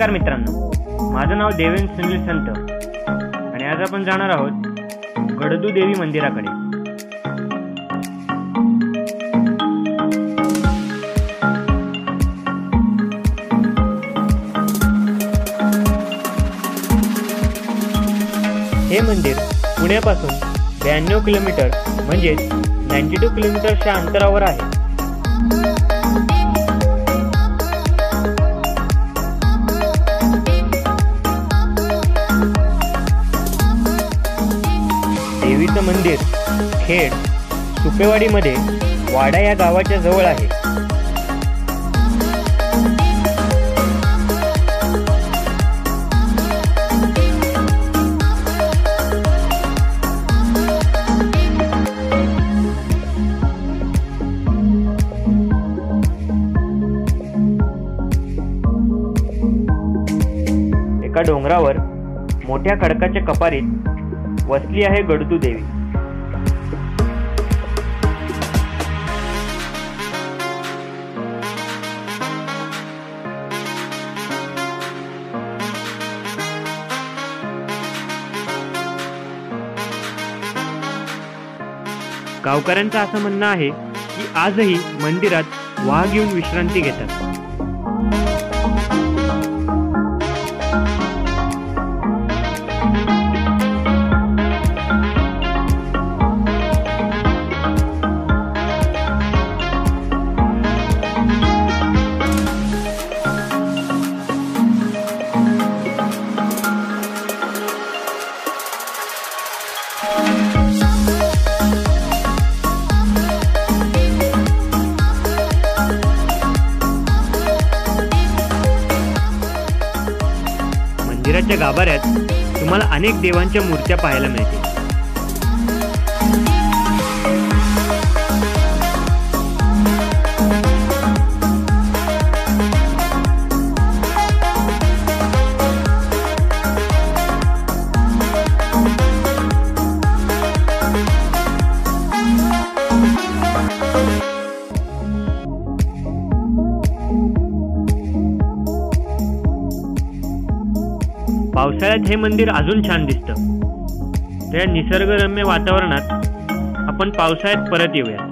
नमस्कार मित्रांनो, माझं नाव देवेंद्र सुनील संत आणि आज आपण जाणार आहोत गडदू देवी मंदिराकडे। हे मंदिर पुण्यापासून 92 किलोमीटर म्हणजे 92 किलोमीटरच्या अंतरावर आहे। देवीचं मंदिर खेड सुपेवाडीमध्ये वाडा या गावाच्या जवळ आहे। एका डोंगरावर मोठ्या खडकाच्या कपारीत वसली आहे गडदू देवी। गावकऱ्यांचं असं म्हणणं आहे की आजही मंदिरात वाघ येऊन विश्रांती घेतात। मंदिराच्या गाभाऱ्यात तुम्हाला अनेक देवांच्या मूर्त्या पाहायला मिळतील। पावसाळ्यात हे मंदिर अजून छान दिसतं। त्या निसर्गरम्य वातावरणात आपण पावसाळ्यात परत येऊया।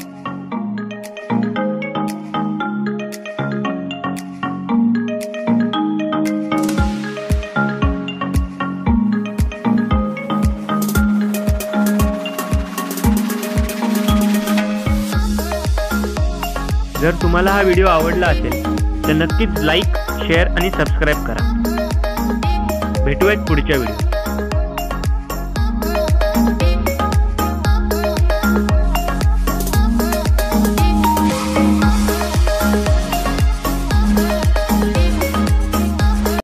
जर तुम्हाला हा व्हिडिओ आवडला असेल तर नक्कीच लाईक, शेअर आणि सबस्क्राईब करा। भेटूयात पुढच्या व्हिडिओ।